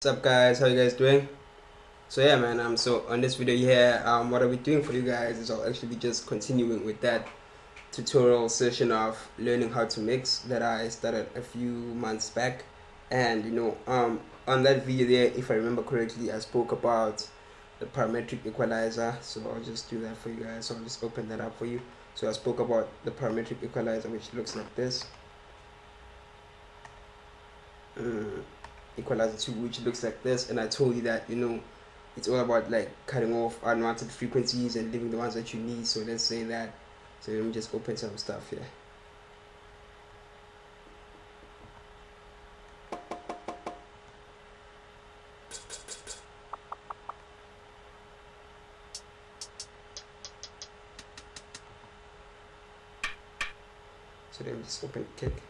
What's up guys, how you guys doing? So yeah man, so on this video here, what I'll be doing for you guys is I'll actually be just continuing with that tutorial session of learning how to mix that I started a few months back. And on that video there, if I remember correctly, I spoke about the parametric equalizer. So I'll just do that for you guys. So I'll just open that up for you. So I spoke about the parametric equalizer, which looks like this. Equalizer 2, which looks like this, and I told you that it's all about like cutting off unwanted frequencies and leaving the ones that you need. So let's say that. So let me just open some stuff here. So let me just open kick.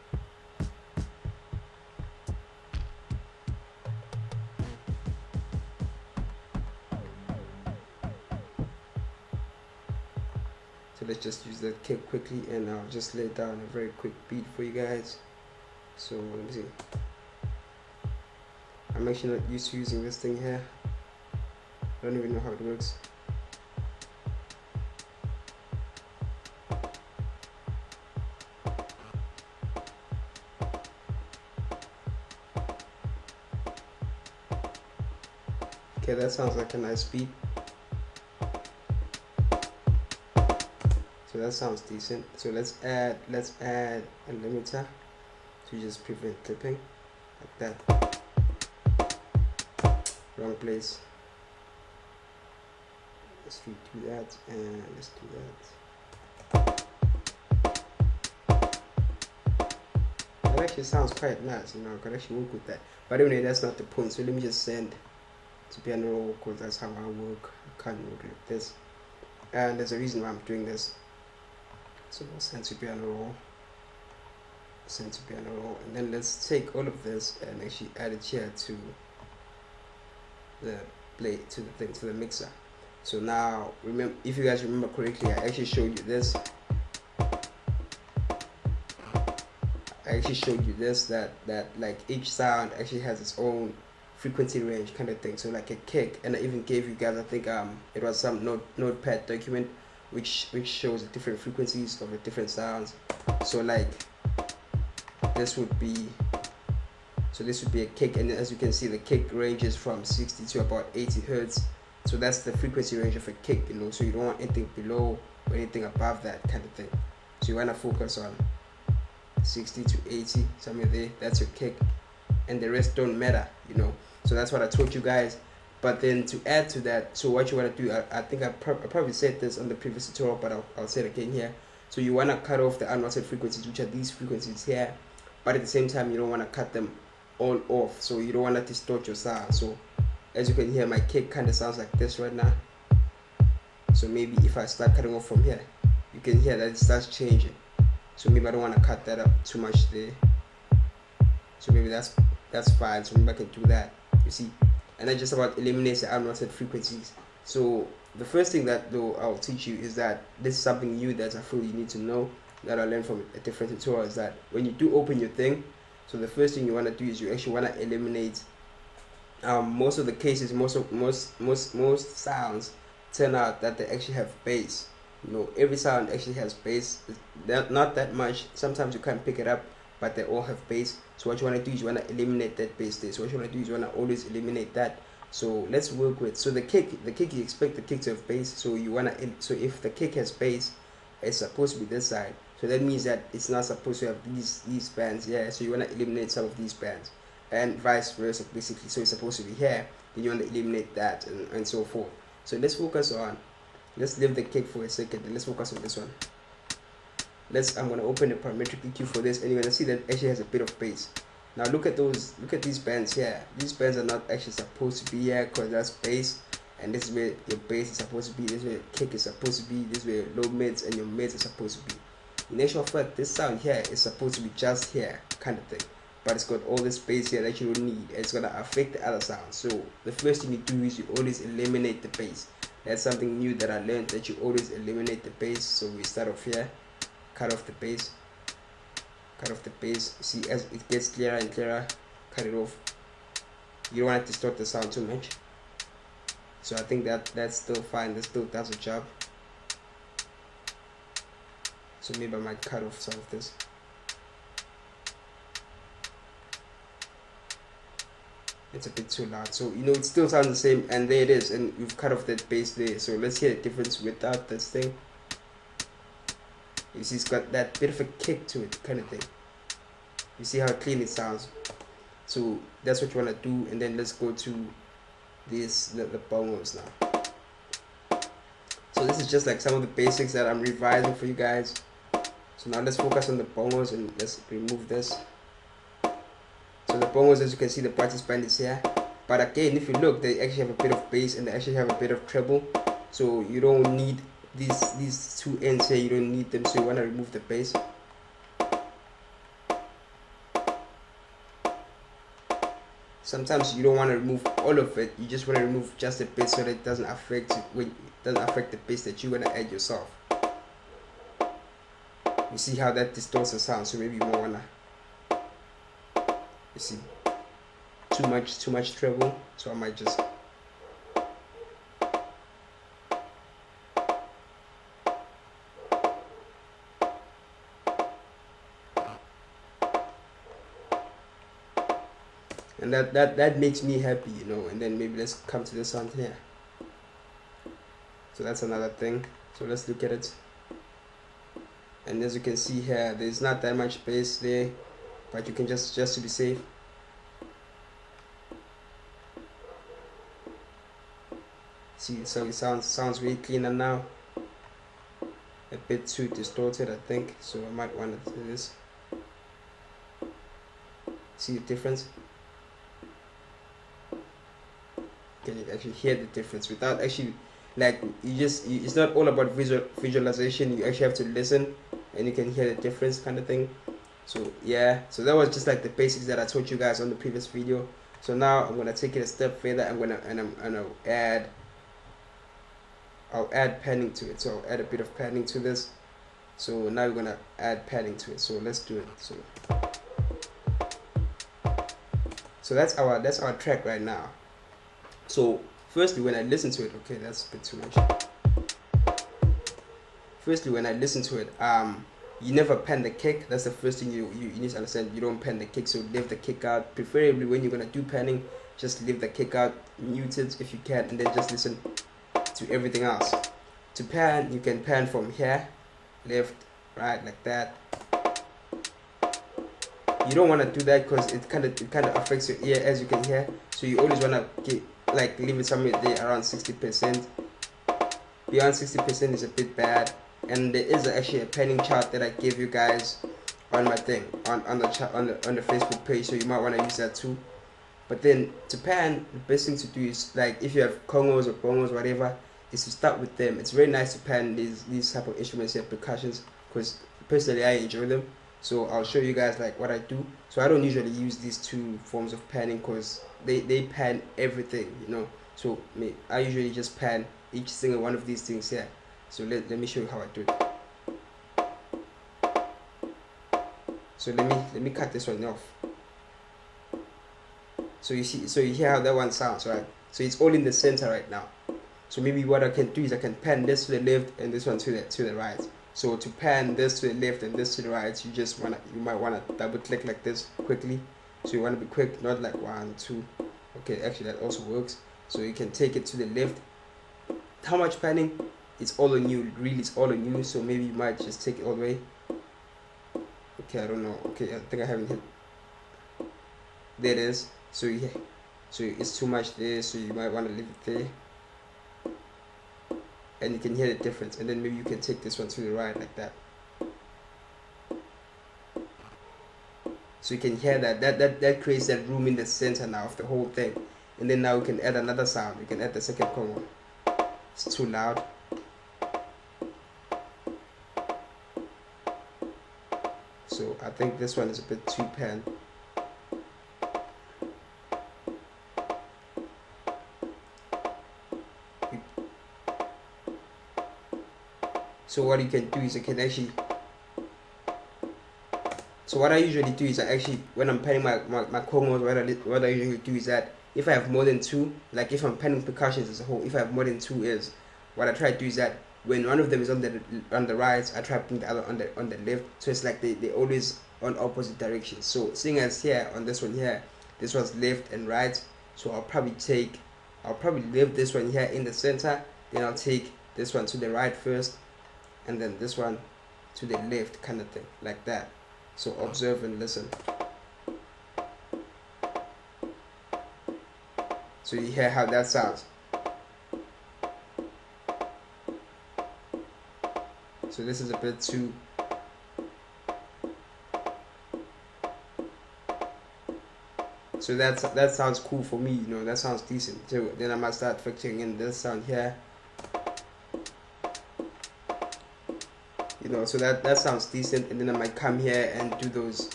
So let's just use that kick quickly, and I'll just lay down a very quick beat for you guys. So let me see. I'm actually not used to using this thing here. I don't even know how it works. Okay, that sounds like a nice beat. So that sounds decent. So let's add a limiter to just prevent clipping, like that. Wrong place. Let's redo that, and let's do that. That actually sounds quite nice, I could actually work with that. But anyway, that's not the point. So let me just send to piano roll, because that's how I work. I can't work like this, and there's a reason why I'm doing this. So we'll send to piano roll, and then let's take all of this and actually add it here to the to the mixer. So now remember, if you guys remember correctly, I actually showed you this. That like each sound actually has its own frequency range kind of thing. So like a kick, and I even gave you guys, I think it was some notepad document which shows the different frequencies of the different sounds. So like this would be a kick, and as you can see, the kick ranges from 60 to about 80 hertz. So that's the frequency range of a kick, so you don't want anything below or anything above that kind of thing. So you want to focus on 60 to 80, somewhere there. That's your kick, and the rest don't matter, so that's what I told you guys. But then to add to that, so what you want to do, I think I probably said this on the previous tutorial, but I'll say it again here. So you want to cut off the unwanted frequencies, which are these frequencies here, but at the same time you don't want to cut them all off, so you don't want to distort your sound. So as you can hear, my kick kind of sounds like this right now. So maybe if I start cutting off from here, you can hear that it starts changing. So maybe I don't want to cut that up too much there. So maybe that's fine. So maybe I can do that, you see. And that just about eliminates the unwanted frequencies. So the first thing that though I'll teach you is that this is something new that I feel you need to know, that I learned from a different tutorial, is that when you do open your thing, so the first thing you want to do is you actually want to eliminate most of the cases, most sounds turn out that they actually have bass. Every sound actually has bass. Not that much. Sometimes you can't pick it up, but they all have bass. So what you want to do is you want to eliminate that bass there. So what you want to do is you want to always eliminate that. So let's work with, so the kick you expect the kick to have bass. So you want to, so if the kick has bass, it's supposed to be this side. So that means that it's not supposed to have these bands. Yeah. So you want to eliminate some of these bands, and vice versa basically. So it's supposed to be here, then you want to eliminate that, and so forth. So let's focus on, let's leave the kick for a second, and let's focus on this one. I'm going to open the parametric EQ for this, and you're going to see that it actually has a bit of bass. Now look at these bands here. These bands are not actually supposed to be here, because that's bass, and this is where your bass is supposed to be, this is where your kick is supposed to be, this is where your low mids and your mids are supposed to be. In actual fact, this sound here is supposed to be just here kind of thing, but it's got all this bass here that you don't need. It's going to affect the other sounds. So the first thing you do is you always eliminate the bass. That's something new that I learned, that you always eliminate the bass. So we start off here, cut off the bass, see as it gets clearer and clearer, cut it off. You don't want to distort the sound too much. So I think that's still fine. That still does the job. So maybe I might cut off some of this. It's a bit too loud. So it still sounds the same, and there it is, and we've cut off that bass there. So let's hear the difference without this thing. You see it's got that bit of a kick to it, kind of thing. You see how clean it sounds. So that's what you want to do, and then let's go to the bongos now. So this is just like some of the basics that I'm revising for you guys. So now let's focus on the bongos, and let's remove this. So the bongos, as you can see, the brightest band is here. But again, if you look, they actually have a bit of bass and they actually have a bit of treble. So you don't need these two ends here. You don't need them. So you want to remove the bass. Sometimes you don't want to remove all of it. You just want to remove just a bit so that it doesn't affect the bass that you want to add yourself. You see how that distorts the sound. So maybe you won't wanna. You see, too much treble, so I might just and that makes me happy, and then maybe let's come to this sound here. So that's another thing. So let's look at it, and as you can see here, there's not that much bass there, but you can just to be safe. See, so it sounds way cleaner now. A bit too distorted, I think. So I might want to do this. See the difference? Can you actually hear the difference without actually, like, it's not all about visualization. You actually have to listen, and you can hear the difference, kind of thing. So yeah, so that was just like the basics that I taught you guys on the previous video. So now I'm gonna take it a step further. I'll add panning to it. So I'll add a bit of panning to this. So now we're gonna add panning to it. So let's do it. So that's our track right now. So firstly, when I listen to it, okay, that's a bit too much. Firstly, when I listen to it, you never pan the kick. That's the first thing you need to understand. You don't pan the kick, so leave the kick out. Preferably when you're gonna do panning, just leave the kick out, mute it if you can, and then just listen to everything else. To pan, you can pan from here, left, right, like that. You don't want to do that because it kind of affects your ear, as you can hear. So you always want to leave it somewhere there around 60%. Beyond 60% is a bit bad. And there is actually a panning chart that I gave you guys on my thing, on the Facebook page, so you might want to use that too. But then to pan, the best thing to do is, like, if you have congos or bongos, whatever, is to start with them. It's very nice to pan these type of instruments here, percussions, because personally I enjoy them. So I'll show you guys like what I do. So I don't usually use these two forms of panning because they pan everything, So I usually just pan each single one of these things here. So let me show you how I do it. So let me cut this one off. So you hear how that one sounds, right? So it's all in the center right now. So maybe what I can do is I can pan this to the left and this one to the right. So to pan this to the left and this to the right, you might wanna double click like this quickly. So you wanna be quick, not like 1, 2. Okay, actually that also works. So you can take it to the left. How much panning? It's all on you. Really, it's all on you. So maybe you might just take it all the way. Okay, I don't know. Okay, I think I haven't hit. There it is. So yeah, so it's too much there. So you might want to leave it there. And you can hear the difference. And then maybe you can take this one to the right like that. So you can hear that creates that room in the center now of the whole thing. And then now we can add another sound. We can add the second congo. It's too loud. So I think this one is a bit too pan. So what you can do is you can actually. So what I usually do is when I'm panning my congos, what I usually do is that if I have more than two, like if I'm panning percussions as a whole, if I have more than two ears, what I try to do is that when one of them is on the right, I try to put the other on the left. So it's like they always on opposite directions. So seeing as here on this one here, this one's left and right. So I'll probably leave this one here in the center. Then I'll take this one to the right first, and then this one to the left, kind of thing, like that. So observe and listen. So you hear how that sounds. So this is a bit too. So that sounds cool for me, that sounds decent. So then I might start factoring in this sound here. So that sounds decent, and then I might come here and do those.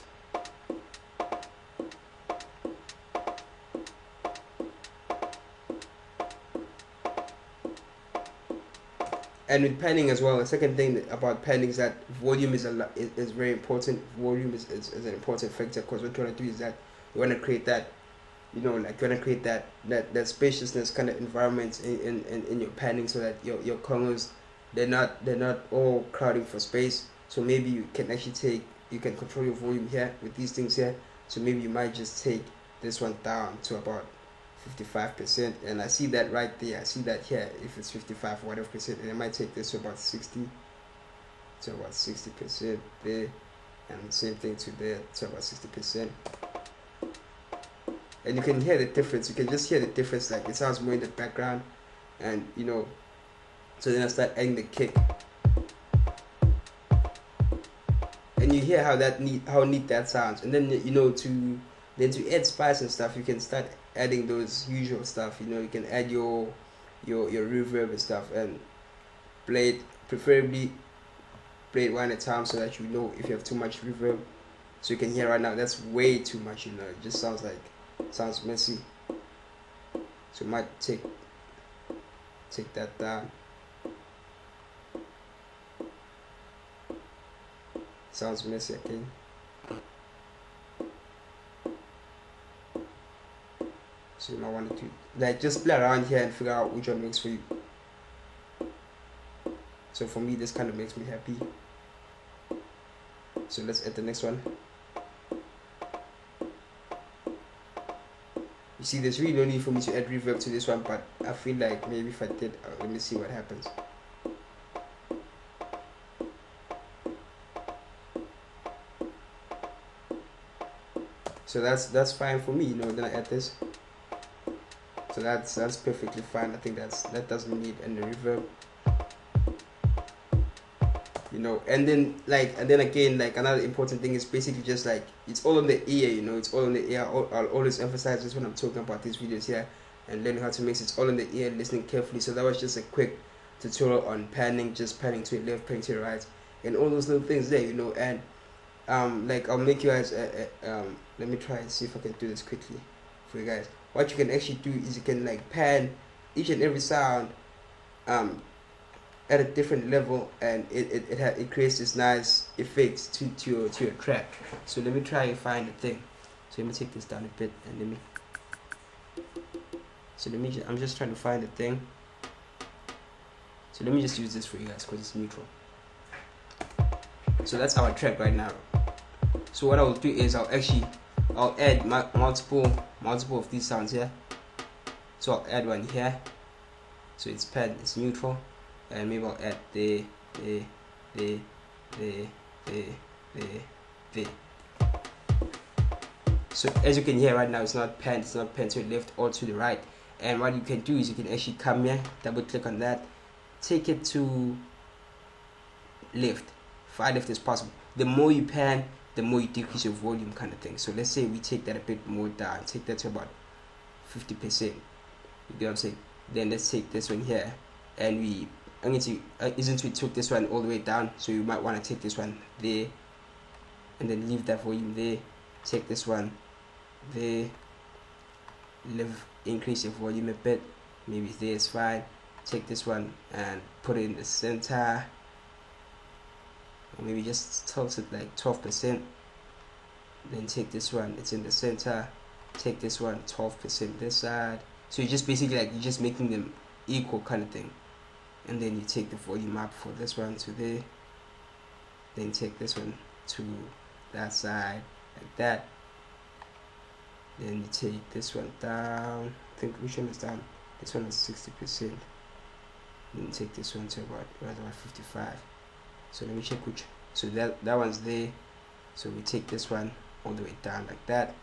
And with panning as well, the second thing about panning is that volume is very important. Volume is an important factor, because what you want to do is that you want to create that, like you want to create that spaciousness kind of environment in your panning, so that your congos, they're not all crowding for space. So maybe you can control your volume here with these things here. So maybe you might just take this one down to about 55%, and I see that right there. I see that here, if it's 55 or whatever percent, and I might take this to about 60% there, and same thing to there, to about 60%. And you can hear the difference. You can just hear the difference, like it sounds more in the background, and so then I start adding the kick, and you hear how neat that sounds. And then to add spice and stuff, you can start adding those usual stuff. You can add your reverb and stuff, and preferably play it one at a time, so that if you have too much reverb. So you can hear right now, that's way too much. It just sounds messy. So you might take that down. Sounds messy again. So you might want to just play around here and figure out which one works for you. So for me, this kind of makes me happy. So let's add the next one. You see, there's really no need for me to add reverb to this one, but I feel like maybe if I did, let me see what happens. So that's fine for me. Then I add this. So that's perfectly fine. I think that doesn't need any reverb. And then again, like another important thing is basically just like it's all on the ear. It's all on the ear. I'll always emphasize this when I'm talking about these videos here and learning how to mix. It's all on the ear, listening carefully. So that was just a quick tutorial on panning, just panning to the left, panning to the right, and all those little things there. And like I'll make you guys let me try and see if I can do this quickly for you guys. What you can actually do is you can like pan each and every sound at a different level, and it creates this nice effect to your track. So let me try and find the thing. So let me take this down a bit, and I'm just trying to find the thing. So let me just use this for you guys because it's neutral. So that's our track right now. So what I will do is I'll add multiple of these sounds here. So I'll add one here. So it's pan, it's neutral, and maybe I'll add the. So as you can hear right now, it's not pan to the left or to the right. And what you can do is you can actually come here, double click on that, take it to left, far left as possible. The more you pan, the more you decrease your volume, kind of thing. So let's say we take that a bit more down, take that to about 50%. You get what I'm saying? Then let's take this one here, and we took this one all the way down, so you might want to take this one there, and then leave that volume there. Take this one there, increase your volume a bit, maybe there is fine. Take this one and put it in the center, or maybe just tilt it like 12%. Then take this one, it's in the center, take this one 12% this side. So you're just basically like you're just making them equal kind of thing. And then you take the volume up for this one to there. Then take this one to that side like that. Then you take this one down. I think which one is down? This one is 60%. Then you take this one to about 55. So let me check which. So that one's there. So we take this one all the way down like that.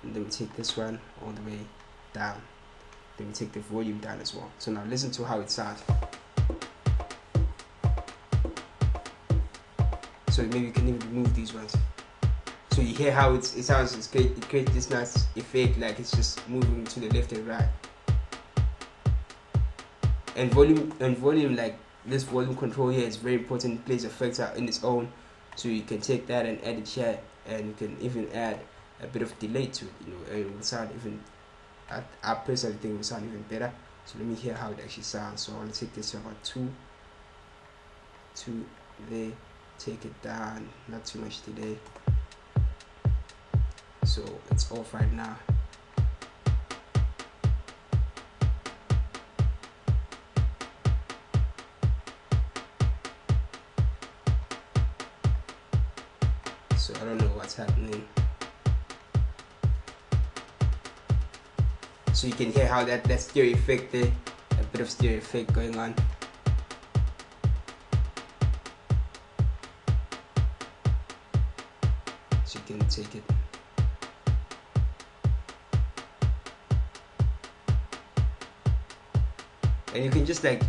And then we take this one all the way down. Then we take the volume down as well. So now listen to how it sounds. So maybe you can even remove these ones. So you hear how it sounds. It creates this nice effect, like it's just moving to the left and right. And volume, like this volume control here is very important. It plays effects in its own. So you can take that and add it here, and you can even add a bit of delay to it, and it will sound even. I personally think it will sound even better. So let me hear how it actually sounds. So I want to take this to about 2 there, take it down, not too much delay. So it's off right now. So I don't know what's happening. So you can hear how that stereo effect there, a bit of stereo effect going on. So you can take it. And you can just like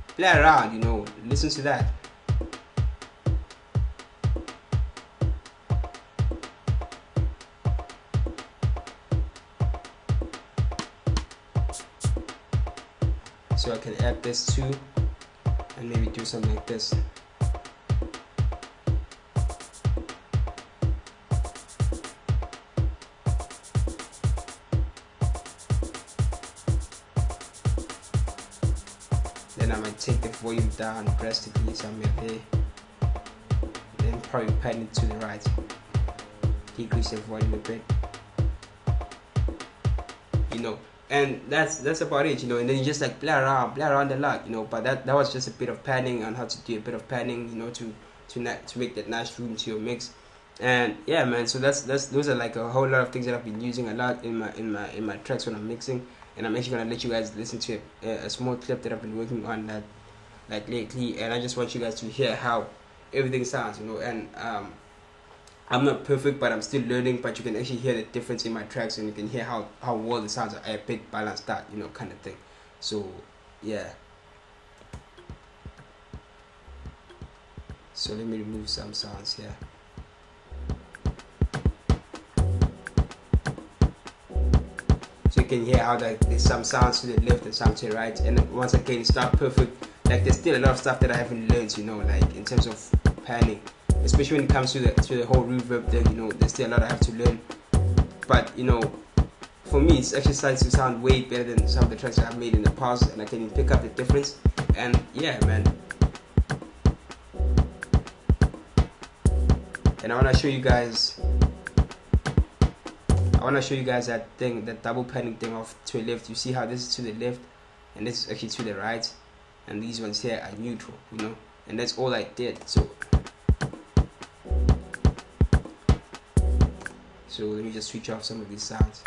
play around, listen to that. So I can add this too, and maybe do something like this. Then I might take the volume down drastically somewhere there. Then probably pan it to the right. Decrease the volume a bit. And that's about it, and then you just like play around a lot, but that was just a bit of panning on how to do a bit of panning, to make that nice room to your mix. And yeah, man, so those are like a whole lot of things that I've been using a lot in my tracks when I'm mixing. And I'm actually gonna let you guys listen to a small clip that I've been working on that like lately, and I just want you guys to hear how everything sounds, and I'm not perfect, but I'm still learning. But you can actually hear the difference in my tracks, and you can hear how well the sounds are a bit balanced out, kind of thing. So yeah. So let me remove some sounds here. So you can hear how there's some sounds to the left and some to the right. And once again, it's not perfect. Like there's still a lot of stuff that I haven't learned, like in terms of panning. Especially when it comes to the whole reverb thing, there's still a lot I have to learn. But for me, it's actually starting to sound way better than some of the tracks that I've made in the past, and I can pick up the difference. And yeah, man. And I want to show you guys that thing, that double panning thing off to the left. You see how this is to the left, and this is actually to the right, and these ones here are neutral, and that's all I did. So let me just switch off some of these sounds.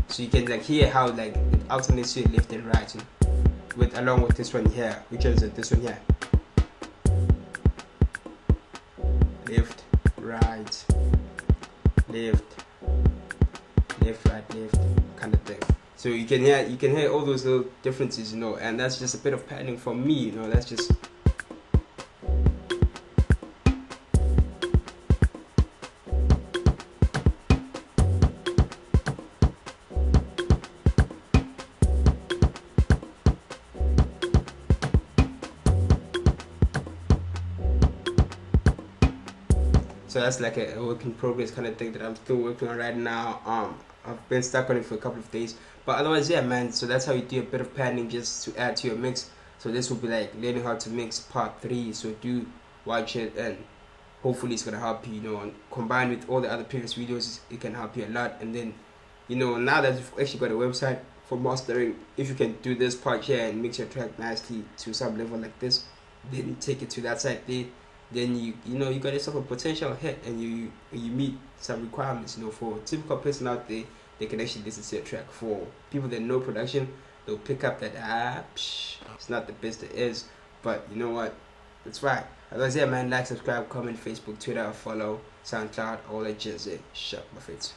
So you can like hear how like it alternates to left and right, along with this one here, which is this one here. Left, right, left, right, left, kind of thing. So you can hear all those little differences, and that's just a bit of panning from me, that's just. So that's like a work in progress kind of thing that I'm still working on right now. I've been stuck on it for a couple of days, but otherwise, yeah, man. So that's how you do a bit of panning just to add to your mix. So this will be like learning how to mix part 3. So do watch it, and hopefully it's gonna help you. And combined with all the other previous videos, it can help you a lot. And then now that you've actually got a website for mastering, if you can do this part here and mix your track nicely to some level like this, then take it to that side there, then you got yourself a potential hit, and you meet some requirements. For typical person out there, they can actually listen to your track. For people that know production, they'll pick up that it's not the best it is, but you know what, it's fine. Otherwise, yeah man, like, subscribe, comment, Facebook, Twitter, follow, SoundCloud, all that jazz. Shut my face.